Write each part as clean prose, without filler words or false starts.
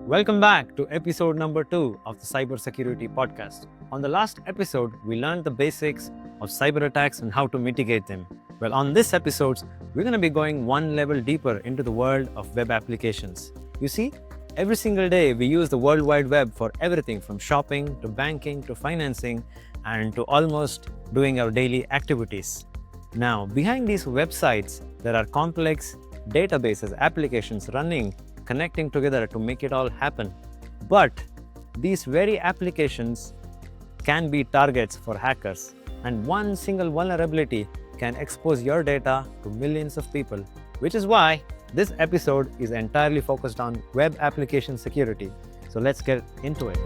Welcome back to episode number 2 of the Cybersecurity podcast. On the last episode, we learned the basics of cyber attacks and how to mitigate them. Well, on this episode, we're going to be going one level deeper into the world of web applications. You see, every single day we use the World Wide Web for everything from shopping to banking to financing and to almost doing our daily activities. Now, behind these websites, there are complex databases, applications running, connecting together to make it all happen. But these very applications can be targets for hackers, and one single vulnerability can expose your data to millions of people, which is why this episode is entirely focused on web application security. So let's get into it.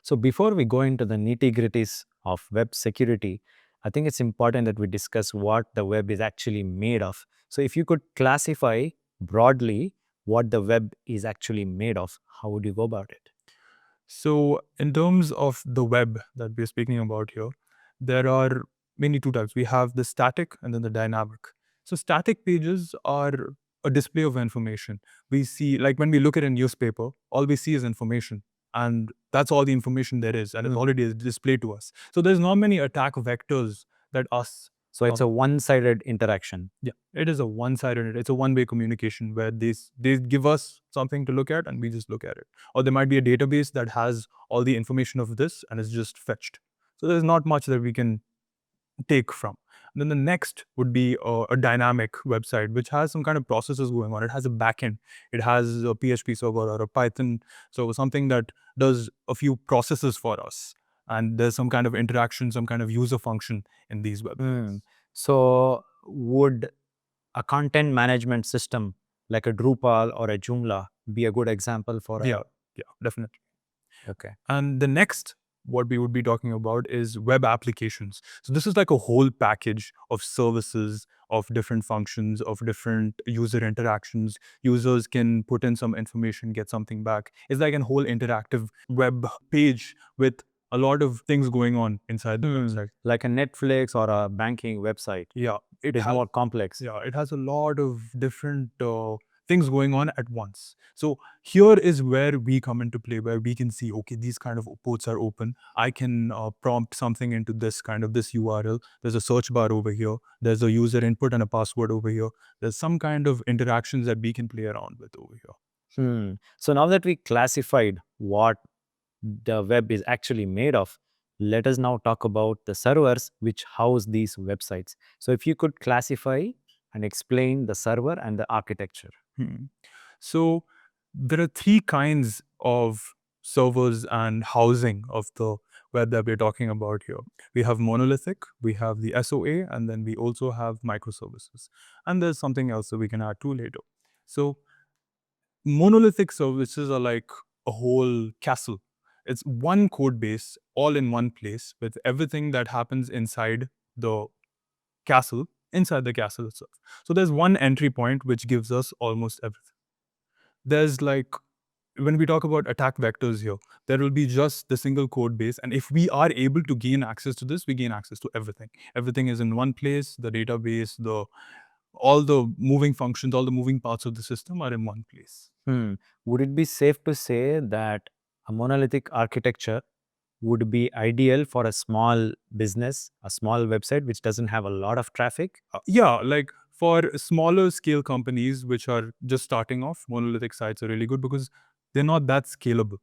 So before we go into the nitty-gritties of web security, I think it's important that we discuss what the web is actually made of. So if you could classify broadly what the web is actually made of, how would you go about it? So, in terms of the web that we're speaking about here, there are mainly two types. We have the static and then the dynamic. So, static pages are a display of information. We see, like when we look at a newspaper, all we see is information. And that's all the information there is, and it's already displayed to us. So, there's not many attack vectors that us. So it's a one-sided interaction. Yeah, it is a one-sided. It's a one-way communication where they give us something to look at and we just look at it. Or there might be a database that has all the information of this and it's just fetched. So there's not much that we can take from. And then the next would be a dynamic website which has some kind of processes going on. It has a backend. It has a PHP server or a Python. So something that does a few processes for us. And there's some kind of interaction, some kind of user function in these websites. So would a content management system like a Drupal or a Joomla be a good example for a... Yeah, definitely. Okay. And the next, what we would be talking about is web applications. So this is like a whole package of services, of different functions, of different user interactions. Users can put in some information, get something back. It's like a whole interactive web page with a lot of things going on inside the website. Like a Netflix or a banking website. Yeah, It is more complex. yeah, it has a lot of different things going on at once. So here is where we come into play, where we can see, okay, these kind of ports are open. I can prompt something into this URL. There's a search bar over here. There's a user input and a password over here. There's some kind of interactions that we can play around with over here. So now that we classified what the web is actually made of, let us now talk about the servers which house these websites. So if you could classify and explain the server and the architecture. So there are three kinds of servers and housing of the web that we're talking about here. We have monolithic, we have the SOA, and then we also have microservices. And there's something else that we can add to later. So monolithic services are like a whole castle. It's one code base all in one place with everything that happens inside the castle itself. So there's one entry point which gives us almost everything. There's like, when we talk about attack vectors here, there will be just the single code base. And if we are able to gain access to this, we gain access to everything. Everything is in one place, the database, all the moving functions, all the moving parts of the system are in one place. Would it be safe to say that a monolithic architecture would be ideal for a small business, a small website which doesn't have a lot of traffic? Yeah, like for smaller scale companies which are just starting off, monolithic sites are really good because they're not that scalable.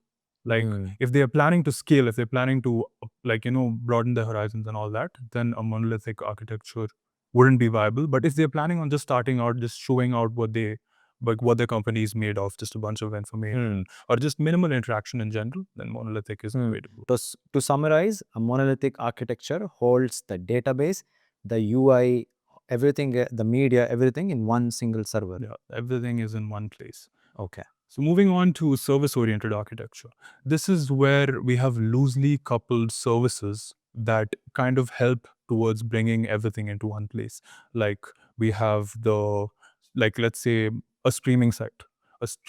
Like if they are planning to scale, if they're planning to broaden their horizons and all that, then a monolithic architecture wouldn't be viable. But if they're planning on just starting out, just showing out what their company is made of, just a bunch of information or just minimal interaction in general, then monolithic is the way to go. To summarize, a monolithic architecture holds the database, the UI, everything, the media, everything in one single server. Yeah, everything is in one place. Okay. So moving on to service-oriented architecture. This is where we have loosely coupled services that kind of help towards bringing everything into one place. Like we have let's say a streaming site.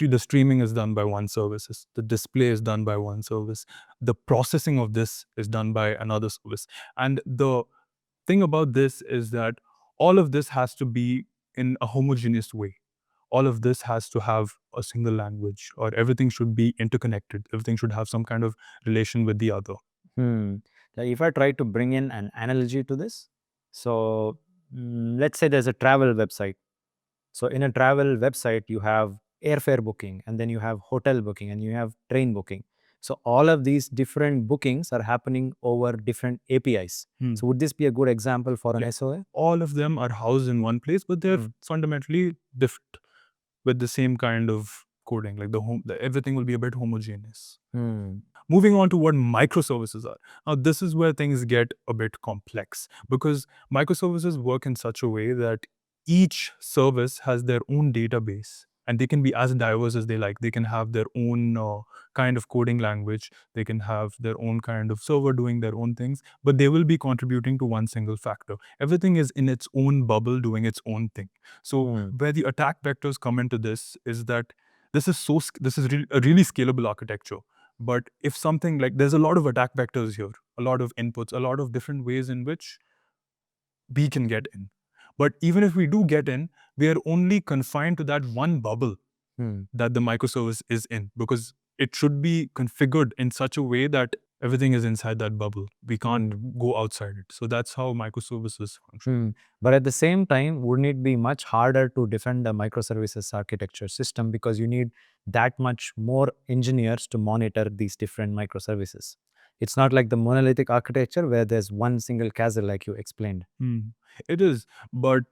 the streaming is done by one service, the display is done by one service, the processing of this is done by another service. And the thing about this is that all of this has to be in a homogeneous way. All of this has to have a single language, or everything should be interconnected. Everything should have some kind of relation with the other. Hmm. If I try to bring in an analogy to this, so let's say there's a travel website. So in a travel website, you have airfare booking, and then you have hotel booking, and you have train booking. So all of these different bookings are happening over different APIs. Hmm. So would this be a good example for an Yeah. SOA? All of them are housed in one place, but they're fundamentally different with the same kind of coding. Like everything will be a bit homogeneous. Hmm. Moving on to what microservices are. Now, this is where things get a bit complex, because microservices work in such a way that each service has their own database, and they can be as diverse as they like. They can have their own kind of coding language, they can have their own kind of server doing their own things, but they will be contributing to one single factor. Everything is in its own bubble doing its own thing. So, where the attack vectors come into this is that this is a really scalable architecture. But if something like, there's a lot of attack vectors here, a lot of inputs, a lot of different ways in which we can get in. But even if we do get in, we are only confined to that one bubble that the microservice is in, because it should be configured in such a way that everything is inside that bubble. We can't go outside it. So that's how microservices function. But at the same time, wouldn't it be much harder to defend a microservices architecture system, because you need that much more engineers to monitor these different microservices? It's not like the monolithic architecture where there's one single castle, like you explained. It is, but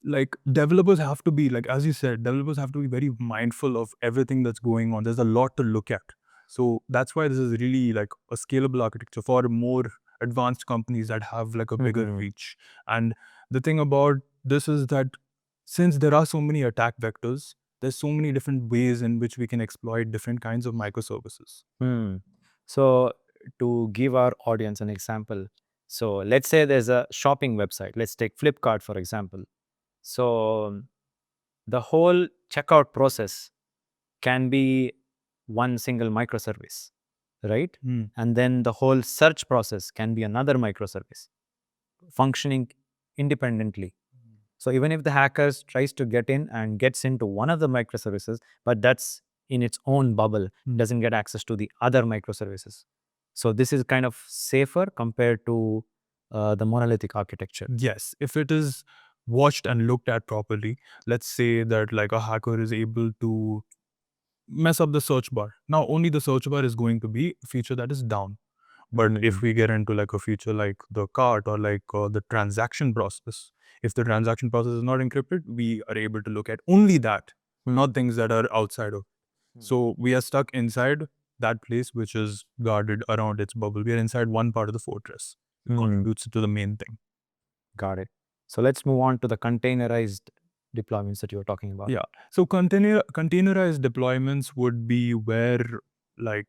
like developers have to be, like, as you said, developers have to be very mindful of everything that's going on. There's a lot to look at. So that's why this is really like a scalable architecture for more advanced companies that have like a bigger reach. And the thing about this is that since there are so many attack vectors, there's so many different ways in which we can exploit different kinds of microservices. So to give our audience an example, so let's say there's a shopping website. Let's take Flipkart, for example. So the whole checkout process can be one single microservice, right? And then the whole search process can be another microservice functioning independently. So even if the hackers tries to get in and gets into one of the microservices, but that's in its own bubble, doesn't get access to the other microservices. So this is kind of safer compared to the monolithic architecture. Yes, if it is watched and looked at properly, let's say that like a hacker is able to mess up the search bar. Now, only the search bar is going to be a feature that is down. But if we get into like a feature like the cart or like the transaction process, if the transaction process is not encrypted, we are able to look at only that, not things that are outside of. So we are stuck inside that place which is guarded around its bubble. We are inside one part of the fortress. It contributes to the main thing. Got it. So let's move on to the containerized deployments that you were talking about. Yeah. So containerized deployments would be where like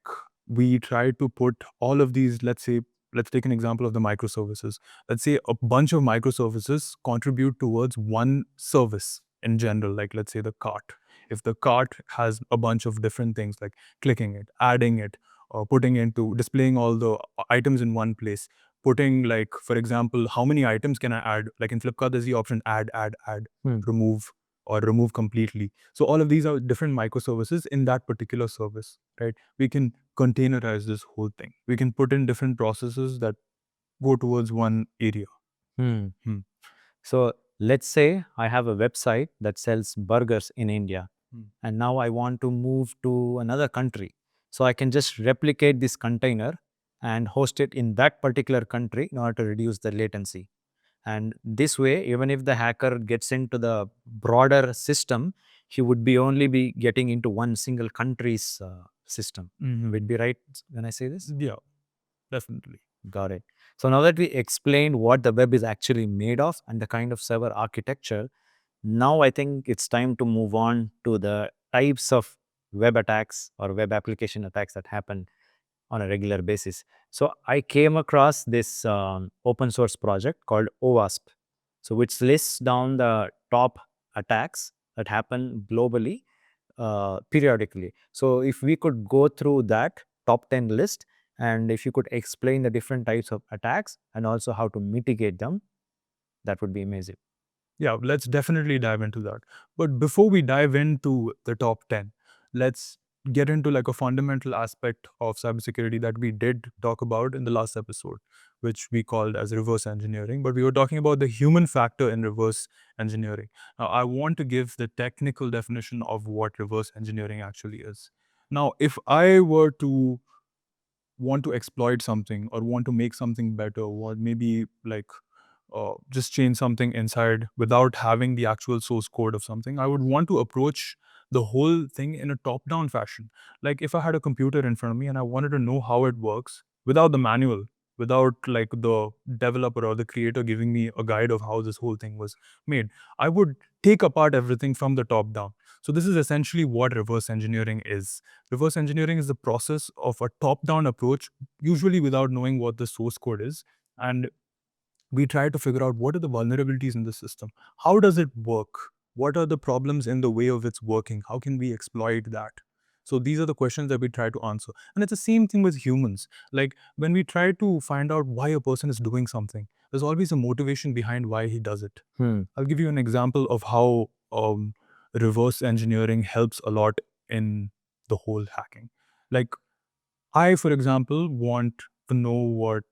we try to put all of these, let's take an example of the microservices. Let's say a bunch of microservices contribute towards one service in general, like let's say the cart. If the cart has a bunch of different things like clicking it, adding it, or displaying all the items in one place, putting like, for example, how many items can I add? Like in Flipkart, there's the option add, remove, or remove completely. So all of these are different microservices in that particular service, right? We can containerize this whole thing. We can put in different processes that go towards one area. So let's say I have a website that sells burgers in India, and now I want to move to another country. So I can just replicate this container and host it in that particular country in order to reduce the latency. And this way, even if the hacker gets into the broader system, he would be only be getting into one single country's system. Would be right when I say this? Yeah, definitely. Got it. So now that we explained what the web is actually made of and the kind of server architecture, now I think it's time to move on to the types of web attacks or web application attacks that happen on a regular basis. So I came across this open source project called OWASP, so which lists down the top attacks that happen globally periodically. So if we could go through that top 10 list, and if you could explain the different types of attacks and also how to mitigate them, that would be amazing. Yeah, let's definitely dive into that. But before we dive into the top 10, let's get into like a fundamental aspect of cybersecurity that we did talk about in the last episode, which we called as reverse engineering. But we were talking about the human factor in reverse engineering. Now, I want to give the technical definition of what reverse engineering actually is. Now, if I were to want to exploit something or want to make something better, or maybe like just change something inside without having the actual source code of something, I would want to approach the whole thing in a top down fashion. Like if I had a computer in front of me and I wanted to know how it works without the manual, without like the developer or the creator giving me a guide of how this whole thing was made, I would take apart everything from the top down. So, this is essentially what reverse engineering is. Reverse engineering is the process of a top down approach, usually without knowing what the source code is. And we try to figure out what are the vulnerabilities in the system. How does it work? What are the problems in the way of its working? How can we exploit that? So these are the questions that we try to answer. And it's the same thing with humans. Like when we try to find out why a person is doing something, there's always a motivation behind why he does it. I'll give you an example of how reverse engineering helps a lot in the whole hacking. Like I, for example, want to know what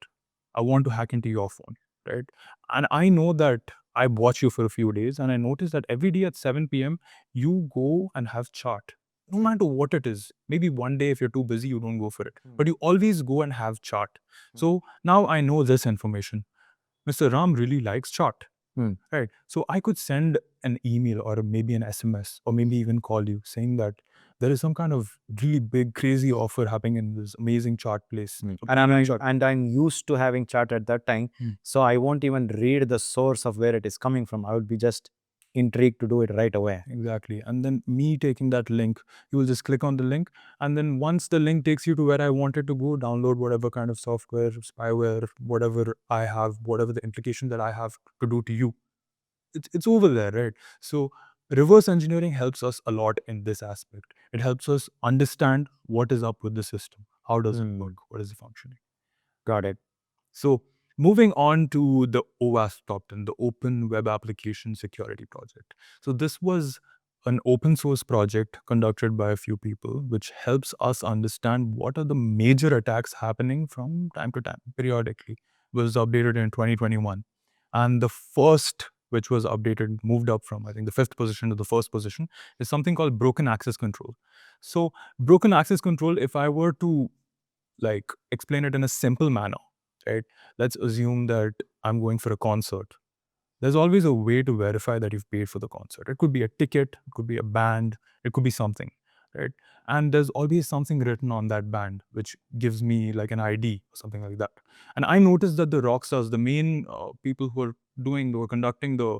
I want to hack into your phone, right? And I know that I watch you for a few days and I notice that every day at 7 p.m., you go and have chat. No matter what it is. Maybe one day if you're too busy, you don't go for it. But you always go and have chat. So now I know this information. Mr. Ram really likes chat. Right. So I could send an email or maybe an SMS or maybe even call you saying that there is some kind of really big, crazy offer happening in this amazing chart place. So And I'm used to having chat at that time, so I won't even read the source of where it is coming from. I would be just intrigued to do it right away. Exactly. And then me taking that link, you will just click on the link. And then once the link takes you to where I wanted to go, download whatever kind of software, spyware, whatever I have, whatever the implication that I have to do to you, it's over there, right? So reverse engineering helps us a lot in this aspect. It helps us understand what is up with the system. How does it work? What is the functioning? Got it. So moving on to the OWASP top 10, the Open Web Application Security Project. So this was an open source project conducted by a few people, which helps us understand what are the major attacks happening from time to time, periodically. It was updated in 2021. And the first, which was updated, moved up from, I think, the 5th position to the 1st position, is something called broken access control. So broken access control, if I were to like explain it in a simple manner, right? Let's assume that I'm going for a concert. There's always a way to verify that you've paid for the concert. It could be a ticket, it could be a band, it could be something, right? And there's always something written on that band which gives me like an ID or something like that. And I noticed that the rock stars, the main people who are conducting the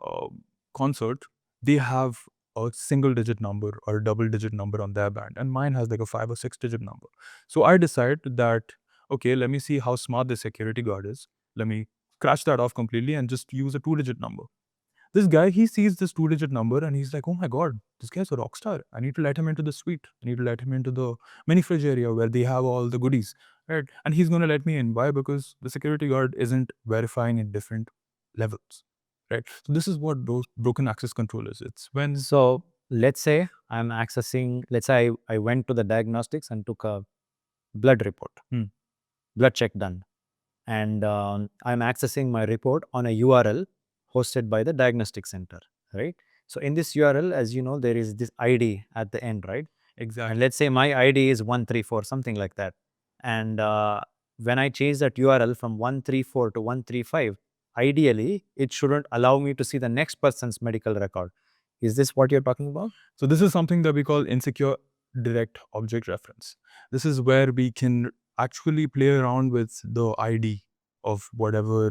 uh, concert, they have a single digit number or a double digit number on their band, and mine has like a 5 or 6 digit number. So I decided that, okay, let me see how smart the security guard is. Let me scratch that off completely and just use a 2 digit number. This guy, he sees this 2 digit number and he's like, oh my God, this guy's a rock star. I need to let him into the suite. I need to let him into the mini fridge area where they have all the goodies. Right. And he's going to let me in. Why? Because the security guard isn't verifying in different levels. Right. So this is what those broken access control is. It's when. So let's say I'm accessing, let's say I went to the diagnostics and took a blood report, blood check done. And I'm accessing my report on a URL hosted by the diagnostic center, right? So in this URL, as you know, there is this ID at the end, right? Exactly. And let's say my ID is 134, something like that. And when I change that URL from 134 to 135, ideally, it shouldn't allow me to see the next person's medical record. Is this what you're talking about? So this is something that we call insecure direct object reference. This is where we can actually play around with the ID of whatever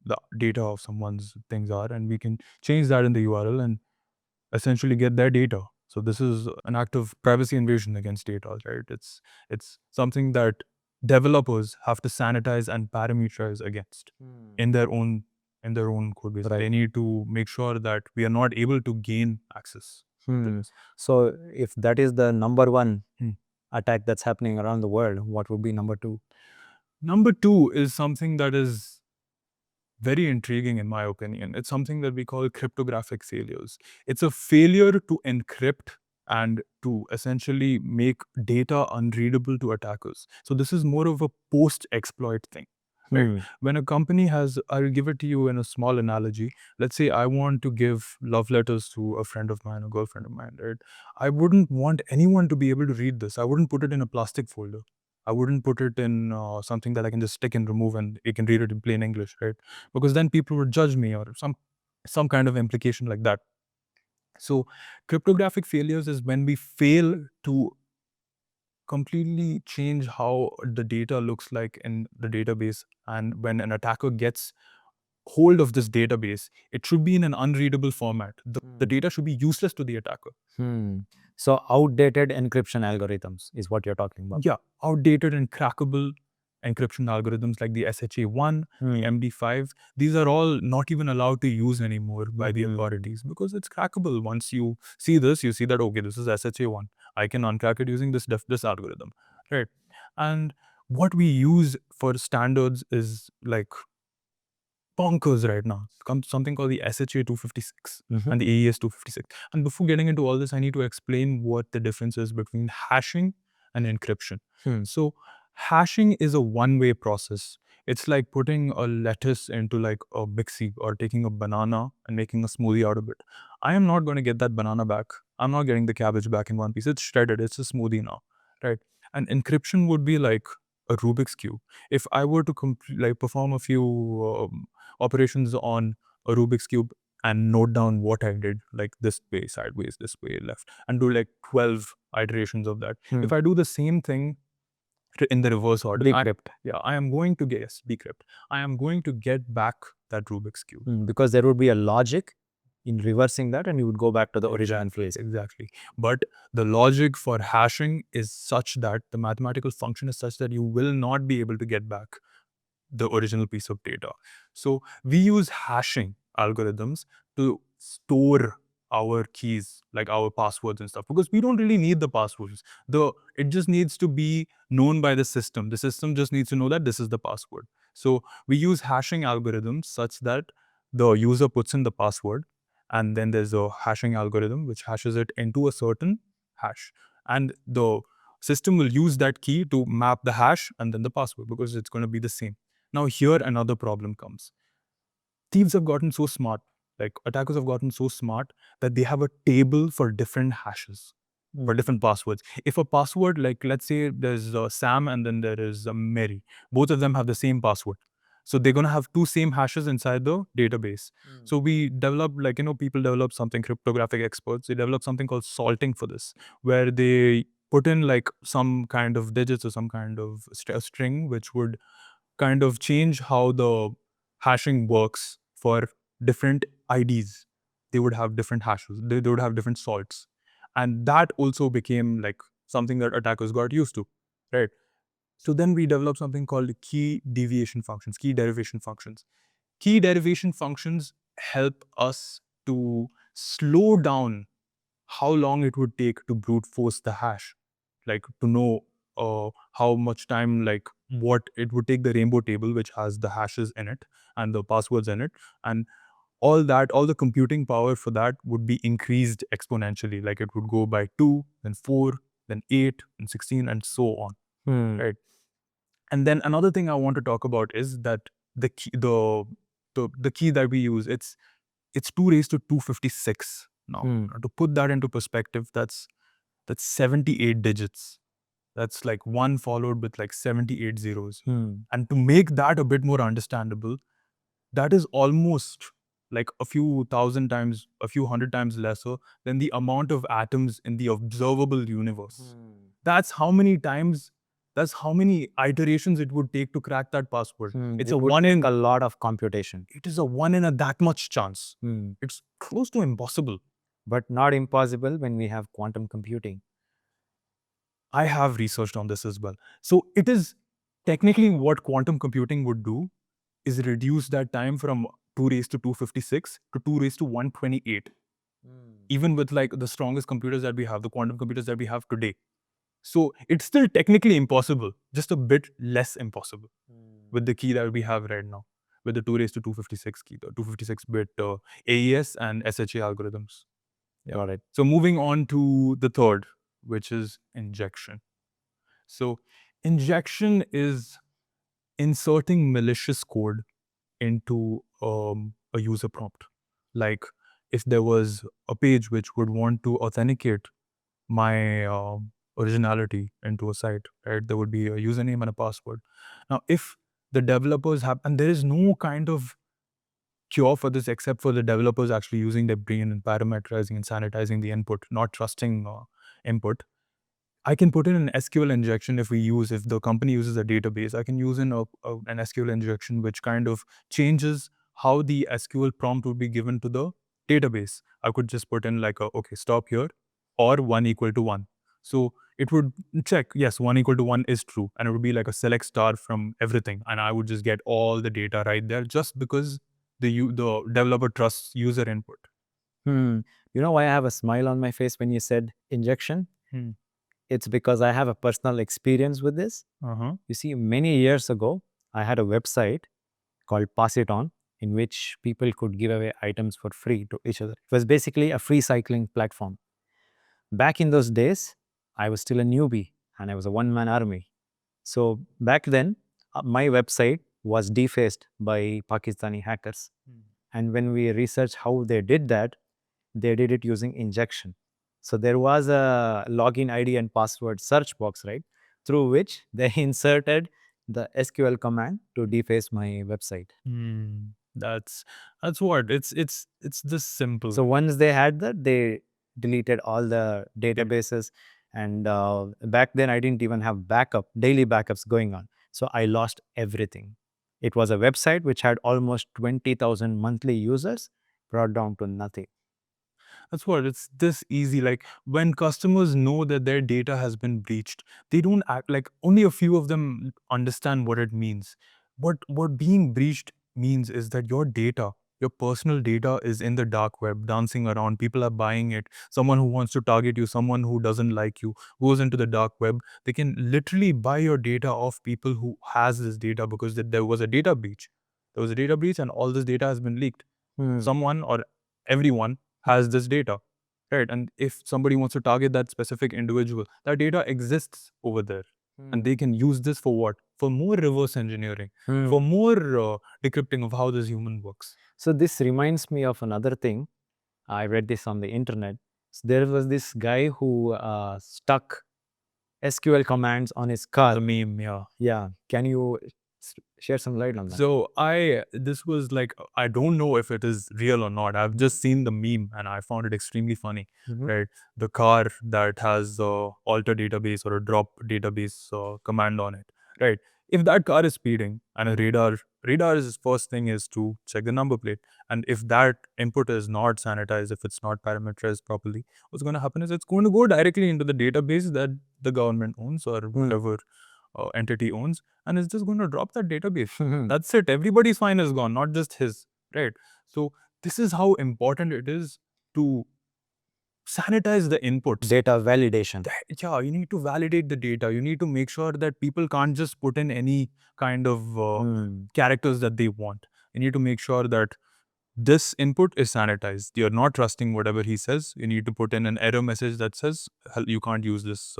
the data of someone's things are, and we can change that in the URL and essentially get their data. So this is an act of privacy invasion against data, right? It's something that developers have to sanitize and parameterize against in their own code base. Right. They need to make sure that we are not able to gain access So if that is the number one Hmm. attack that's happening around the world, what would be number two? Number two is something that is very intriguing in my opinion. It's something that we call cryptographic failures. It's a failure to encrypt and to essentially make data unreadable to attackers. So this is more of a post-exploit thing. Right? Hmm. When a company has, I'll give it to you in a small analogy. Let's say I want to give love letters to a friend of mine, a girlfriend of mine, right? I wouldn't want anyone to be able to read this. I wouldn't put it in a plastic folder. I wouldn't put it in something that I can just stick and remove and you can read it in plain English, right? Because then people would judge me or some kind of implication like that. So cryptographic failures is when we fail to completely change how the data looks like in the database, and when an attacker gets hold of this database, it should be in an unreadable format. The data should be useless to the attacker. So outdated encryption algorithms is what you're talking about. Yeah, outdated and crackable encryption algorithms like the SHA-1, the MD5, these are all not even allowed to use anymore by the authorities because it's crackable. Once you see this, you see that, okay, this is SHA-1. I can uncrack it using this algorithm, right? And what we use for standards is like bonkers right now. Comes something called the SHA-256 and the AES-256. And before getting into all this, I need to explain what the difference is between hashing and encryption. So hashing is a one-way process. It's like putting a lettuce into like a mixie or taking a banana and making a smoothie out of it. I am not going to get that banana back. I'm not getting the cabbage back in one piece. It's shredded. It's a smoothie now, right? And encryption would be like a Rubik's cube. If I were to perform a few operations on a Rubik's cube and note down what I did, like this way, sideways, this way, left, and do like 12 iterations of that. If I do the same thing in the reverse order, Decrypt. I am going to guess decrypt. I am going to get back that Rubik's cube. Because there would be a logic in reversing that and you would go back to the original place. Exactly. But the logic for hashing is such that the mathematical function is such that you will not be able to get back the original piece of data. So we use hashing algorithms to store our keys, like our passwords and stuff, because we don't really need the passwords. It just needs to be known by the system. The system just needs to know that this is the password. So we use hashing algorithms such that the user puts in the password, and then there's a hashing algorithm which hashes it into a certain hash. And the system will use that key to map the hash and then the password because it's going to be the same. Now here another problem comes. Thieves have gotten so smart, like attackers have gotten so smart that they have a table for different hashes, for different passwords. If a password, like let's say there's Sam and then there is Mary, both of them have the same password. So they're going to have two same hashes inside the database. So we developed, people develop something, cryptographic experts, they develop something called salting for this, where they put in like some kind of digits or some kind of string, which would kind of change how the hashing works for different IDs. They would have different hashes, they would have different salts. And that also became like something that attackers got used to, right? So then we developed something called key derivation functions. Key derivation functions help us to slow down how long it would take to brute force the hash, like to know how much time, like what it would take the rainbow table, which has the hashes in it and the passwords in it, and all the computing power for that would be increased exponentially. Like it would go by 2, then 4, then 8, and 16, and so on. Right. And then another thing I want to talk about is that the key, the key that we use, it's 2 raised to 256 now. To put that into perspective, that's 78 digits. That's like 1 followed with like 78 zeros. And to make that a bit more understandable, that is almost like a few thousand times, a few hundred times lesser than the amount of atoms in the observable universe. That's how many times, that's how many iterations it would take to crack that password. It's It a would one take in a lot of computation, it is a 1 in a that much chance. It's close to impossible. but not impossible when we have quantum computing. I have researched on this as well. So it is technically what quantum computing would do is reduce that time from 2 raised to 256 to 2 raised to 128. even with like the strongest computers that we have, the quantum computers that we have today. So it's still technically impossible, just a bit less impossible with the key that we have right now, with the 2 raised to 256 key, the 256-bit AES and SHA algorithms. Got it. So moving on to the third, which is injection. So injection is inserting malicious code into a user prompt. Like if there was a page which would want to authenticate my originality into a site, right? There would be a username and a password. Now, if the developers have, and there is no kind of cure for this except for the developers actually using their brain and parameterizing and sanitizing the input, not trusting input. I can put in an SQL injection if the company uses a database, I can use an SQL injection which kind of changes how the SQL prompt would be given to the database. I could just put in like, okay, stop here or 1 equal to 1. So it would check, yes, 1 equal to 1 is true. And it would be like a select star from everything. And I would just get all the data right there just because the developer trusts user input. You know why I have a smile on my face when you said injection? It's because I have a personal experience with this. You see, many years ago, I had a website called Pass It On, in which people could give away items for free to each other. It was basically a free cycling platform. Back in those days, I was still a newbie and I was a one-man army. So back then, my website was defaced by Pakistani hackers. And when we researched how they did that, they did it using injection. So there was a login ID and password search box, right, through which they inserted the SQL command to deface my website. That's what it's this simple. So once they had that, they deleted all the databases. And back then, I didn't even have daily backups going on. So I lost everything. It was a website which had almost 20,000 monthly users, brought down to nothing. That's what it's this easy. Like when customers know that their data has been breached, they don't act like only a few of them understand what it means. What being breached means is that your data, your personal data is in the dark web, dancing around. People are buying it. Someone who wants to target you, someone who doesn't like you, goes into the dark web. They can literally buy your data off people who has this data because there was a data breach. There was a data breach and all this data has been leaked. Someone or everyone has this data, right? And if somebody wants to target that specific individual, that data exists over there. And they can use this for what? For more reverse engineering, for more decrypting of how this human works. So this reminds me of another thing. I read this on the internet. So there was this guy who stuck SQL commands on his car. The meme, yeah. Yeah. Can you share some light on that? So this was like, I don't know if it is real or not. I've just seen the meme and I found it extremely funny, right? The car that has a alter database or a drop database command on it, right? If that car is speeding and a radar's first thing is to check the number plate. And if that input is not sanitized, if it's not parameterized properly, what's going to happen is it's going to go directly into the database that the government owns or whatever entity owns, and it's just going to drop that database. That's it. Everybody's fine is gone, not just his, right? So this is how important it is to sanitize the inputs. Data validation. Yeah, you need to validate the data. You need to make sure that people can't just put in any kind of characters that they want. You need to make sure that this input is sanitized. You're not trusting whatever he says. You need to put in an error message that says, you can't use this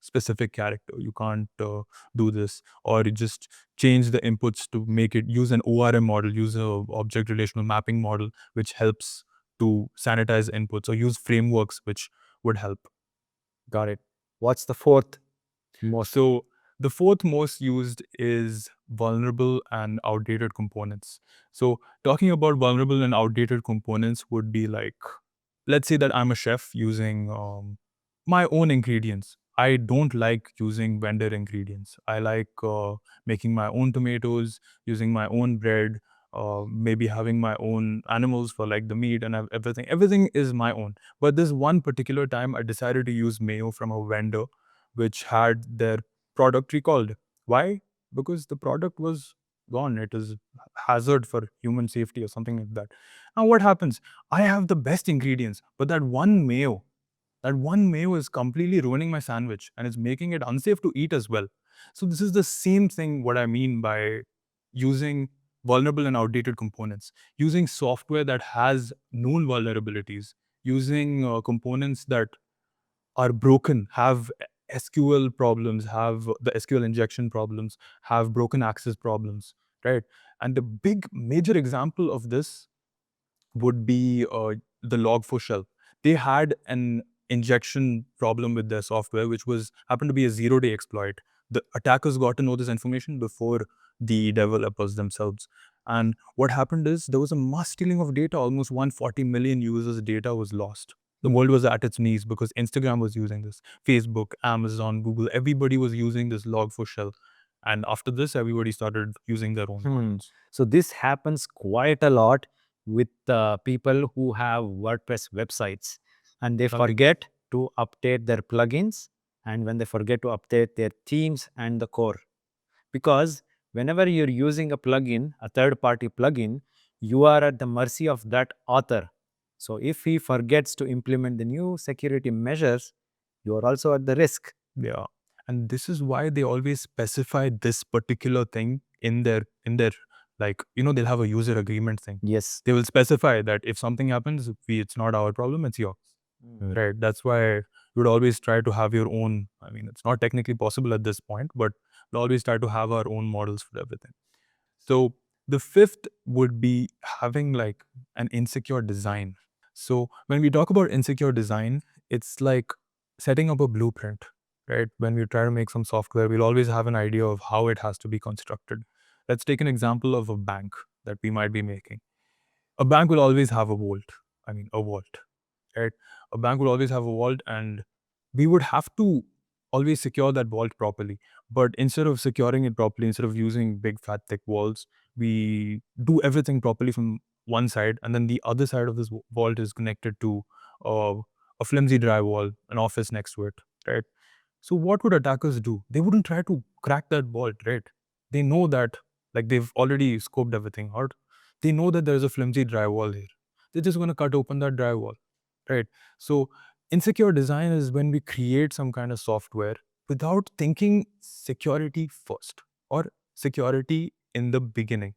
specific character. You can't do this. Or you just change the inputs to make it use an ORM model, use a object relational mapping model, which helps to sanitize inputs, or use frameworks which would help. Got it. What's the fourth most? So the fourth most used is vulnerable and outdated components. So talking about vulnerable and outdated components would be like, let's say that I'm a chef using my own ingredients. I don't like using vendor ingredients. I like making my own tomatoes, using my own bread, maybe having my own animals for like the meat and everything. Everything is my own. But this one particular time, I decided to use mayo from a vendor which had their product recalled. Why? Because the product was gone. It is hazard for human safety or something like that. Now what happens? I have the best ingredients, but that one mayo is completely ruining my sandwich and it's making it unsafe to eat as well. So this is the same thing what I mean by using vulnerable and outdated components, using software that has known vulnerabilities, using components that are broken, have SQL problems, have the SQL injection problems, have broken access problems, right? And the big major example of this would be the Log4Shell. They had an injection problem with their software, which was happened to be a zero-day exploit. The attackers got to know this information before the developers themselves. And what happened is there was a mass stealing of data. Almost 140 million users' data was lost. The world was at its knees because Instagram was using this, Facebook, Amazon, Google, everybody was using this Log4Shell. And after this, everybody started using their own models. So this happens quite a lot with people who have WordPress websites, and they Correct. forget to update their plugins, and when they forget to update their themes and the core. Because whenever you're using a plugin, a third-party plugin, you are at the mercy of that author. So if he forgets to implement the new security measures, you are also at the risk. Yeah. And this is why they always specify this particular thing in their like, they'll have a user agreement thing. Yes. They will specify that if something happens, it's not our problem, it's yours. Right. That's why you would always try to have your own. I mean, it's not technically possible at this point, but we'll always try to have our own models for everything. So the fifth would be having like an insecure design. So when we talk about insecure design, it's like setting up a blueprint, right? When we try to make some software, we'll always have an idea of how it has to be constructed. Let's take an example of a bank that we might be making. A bank will always have a vault. I mean, a vault, right? A bank will always have a vault, and we would have to always secure that vault properly. But instead of securing it properly, instead of using big, fat, thick walls, we do everything properly from one side, and then the other side of this vault is connected to uh, a flimsy drywall, an office next to it, right? So what would attackers do? They wouldn't try to crack that vault, right? They know that, like, they've already scoped everything out. They know that there's a flimsy drywall here. They're just going to cut open that drywall, right? So insecure design is when we create some kind of software without thinking security first or security in the beginning.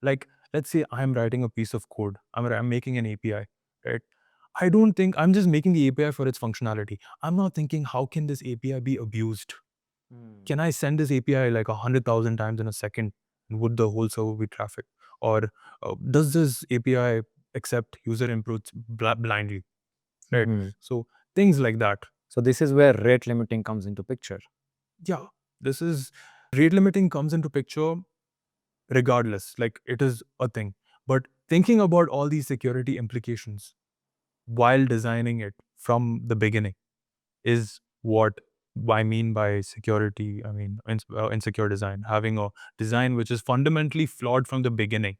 Like, let's say I'm writing a piece of code, I'm making an API, right? I don't think I'm just making the API for its functionality. I'm not thinking, how can this API be abused? Can I send this API like 100,000 times in a second? And would the whole server be traffic? Or does this API accept user inputs blindly? Right. So things like that. So this is where rate limiting comes into picture. Yeah, this is rate limiting comes into picture regardless. Like, it is a thing. But thinking about all these security implications while designing it from the beginning is what I mean by security. I mean, insecure design, having a design which is fundamentally flawed from the beginning.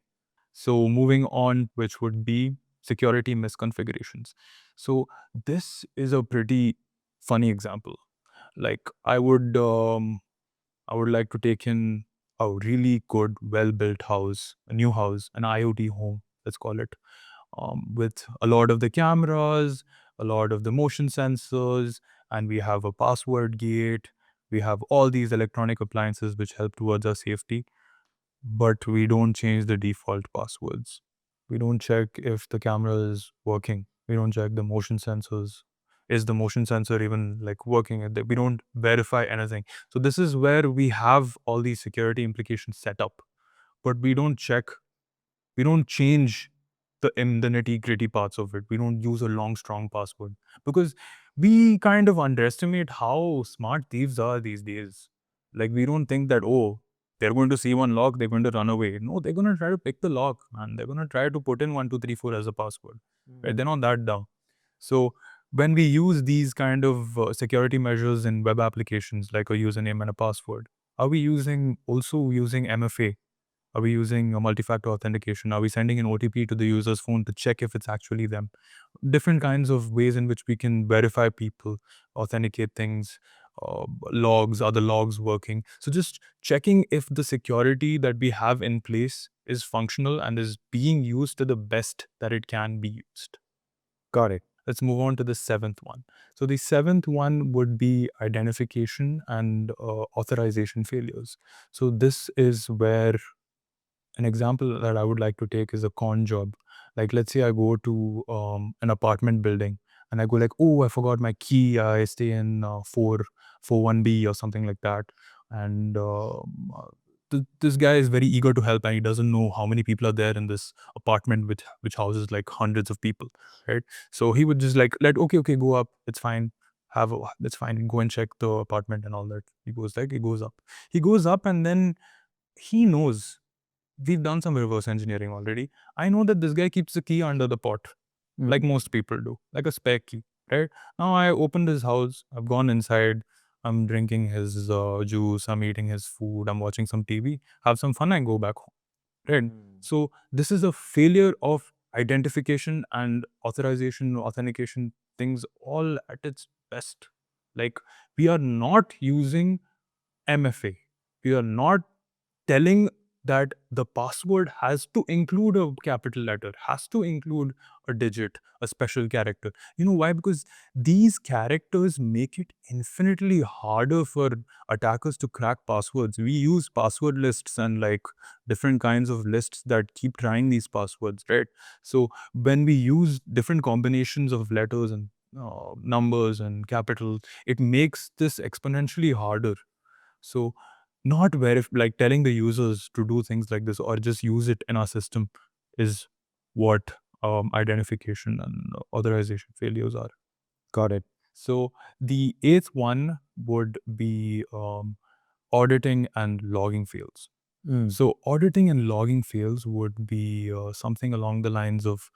So moving on, which would be security misconfigurations. So this is a pretty funny example. Like, I would like to take in a really good, well-built house, a new house, an IoT home, let's call it, with a lot of the cameras, a lot of the motion sensors, and we have a password gate. We have all these electronic appliances which help towards our safety, but we don't change the default passwords. We don't check if the camera is working. We don't check the motion sensors. Is the motion sensor even like working? We don't verify anything. So this is where we have all these security implications set up, but we don't check, we don't change the nitty-gritty parts of it. We don't use a long, strong password because we kind of underestimate how smart thieves are these days. Like, we don't think that, oh, they're going to see one lock, they're going to run away. No, they're going to try to pick the lock, and they're going to try to put in 1234 as a password. Right? They're not that dumb. So when we use these kind of security measures in web applications, like a username and a password, are we also using MFA? Are we using a multi-factor authentication? Are we sending an OTP to the user's phone to check if it's actually them? Different kinds of ways in which we can verify people, authenticate things. logs, other logs working. So just checking if the security that we have in place is functional and is being used to the best that it can be used. Got it. Let's move on to the seventh one. So the seventh one would be identification and authorization failures. So this is where an example that I would like to take is a con job. Like, let's say I go to an apartment building and I go like, oh, I forgot my key. I stay in 441B or something like that. And this guy is very eager to help, and he doesn't know how many people are there in this apartment, which houses like hundreds of people, right? So he would just like, okay, go up. It's fine. That's fine. Go and check the apartment and all that. He goes up. He goes up, and then he knows we've done some reverse engineering already. I know that this guy keeps the key under the pot, like most people do, like a spare key, right? Now I opened his house, I've gone inside, I'm drinking his juice, I'm eating his food, I'm watching some TV, have some fun, and go back home, right? So this is a failure of identification and authorization, authentication things all at its best. Like, we are not using MFA. We are not telling that the password has to include a capital letter, has to include a digit, a special character. You know why? Because these characters make it infinitely harder for attackers to crack passwords. We use password lists and like different kinds of lists that keep trying these passwords, right? So when we use different combinations of letters and numbers and capitals, it makes this exponentially harder. So not like telling the users to do things like this or just use it in our system is what identification and authorization failures are. Got it. So the eighth one would be auditing and logging fails. So auditing and logging fails would be something along the lines of,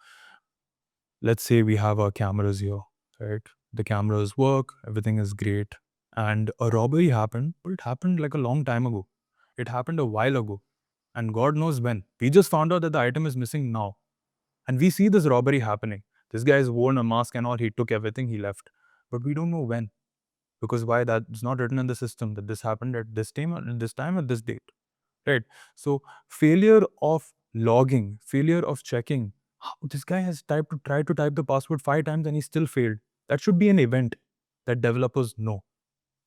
let's say we have our cameras here, right? The cameras work, everything is great, and a robbery happened, but it happened like a long time ago. It happened a while ago, and God knows when. We just found out that the item is missing now, and we see this robbery happening. This guy has worn a mask and all, he took everything, he left. But we don't know when. Because why? That's not written in the system that this happened at this time, at this date. Right. So failure of logging, failure of checking. This guy has tried to type the password 5 times and he still failed. That should be an event that developers know.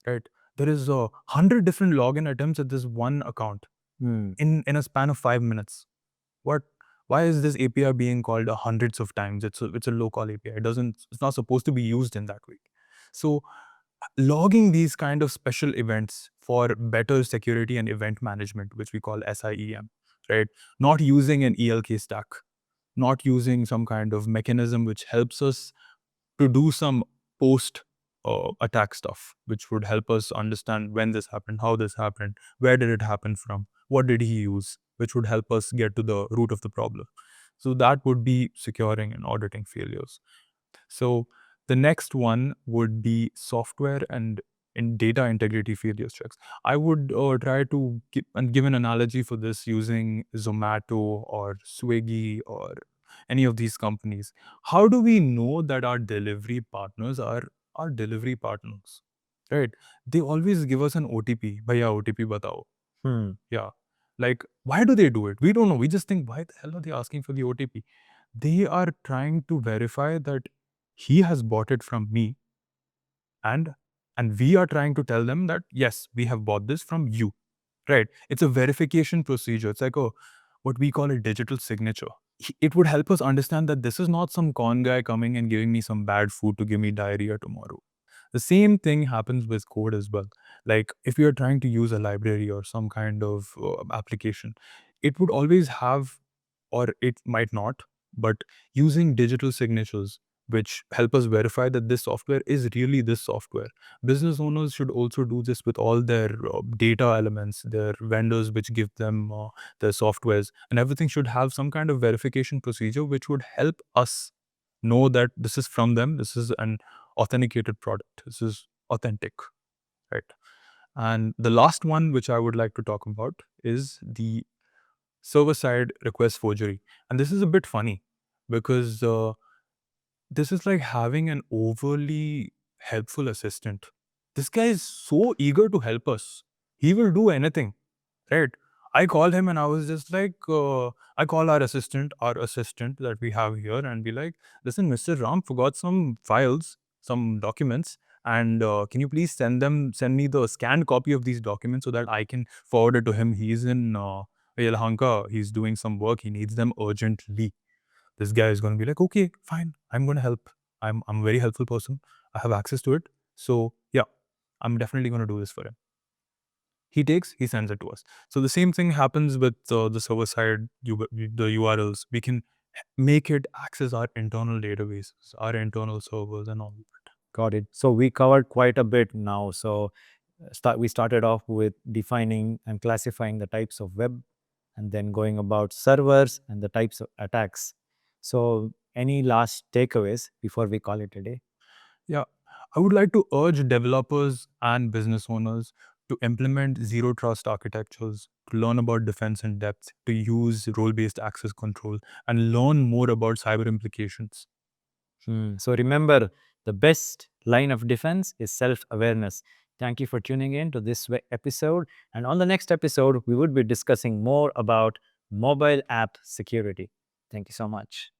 Right. There is 100 different login attempts at this one account in a span of 5 minutes. What? Why is this API being called hundreds of times? It's a low call API. It's not supposed to be used in that way. So logging these kind of special events for better security and event management, which we call SIEM, right? Not using an ELK stack, not using some kind of mechanism which helps us to do some post attack stuff, which would help us understand when this happened, how this happened, where did it happen from, what did he use, which would help us get to the root of the problem. So that would be securing and auditing failures. So the next one would be software and in data integrity failures checks. I would try to give an analogy for this using Zomato or Swiggy or any of these companies. How do we know that our delivery partners are our delivery partners? Right? They always give us an OTP. Bhaiya, OTP batao. Yeah. Like, why do they do it? We don't know. We just think, why the hell are they asking for the OTP? They are trying to verify that he has bought it from me, and we are trying to tell them that yes, we have bought this from you. Right? It's a verification procedure. It's like what we call a digital signature. It would help us understand that this is not some con guy coming and giving me some bad food to give me diarrhea tomorrow. The same thing happens with code as well. Like, if you're trying to use a library or some kind of application, it would always have, or it might not, but using digital signatures which help us verify that this software is really this software. Business owners should also do this with all their data elements, their vendors which give them their softwares, and everything should have some kind of verification procedure which would help us know that this is from them, this is an authenticated product, this is authentic, right? And the last one which I would like to talk about is the server side request forgery. And this is a bit funny because this is like having an overly helpful assistant. This guy is so eager to help us. He will do anything, right? I call him and I was just like, I call our assistant that we have here, and be like, listen, Mr. Ram forgot some files, some documents, and can you please send me the scanned copy of these documents so that I can forward it to him. He's in Yelahanka. He's doing some work. He needs them urgently. This guy is going to be like, okay, fine, I'm going to help. I'm a very helpful person. I have access to it. So yeah, I'm definitely going to do this for him. He takes, he sends it to us. So the same thing happens with the server side, the URLs. We can make it access our internal databases, our internal servers, and all. Got it. So we covered quite a bit now. So we started off with defining and classifying the types of web, and then going about servers and the types of attacks. So any last takeaways before we call it a day? Yeah, I would like to urge developers and business owners to implement zero trust architectures, to learn about defense in depth, to use role based access control, and learn more about cyber implications. So remember, the best line of defense is self-awareness. Thank you for tuning in to this episode. And on the next episode, we would be discussing more about mobile app security. Thank you so much.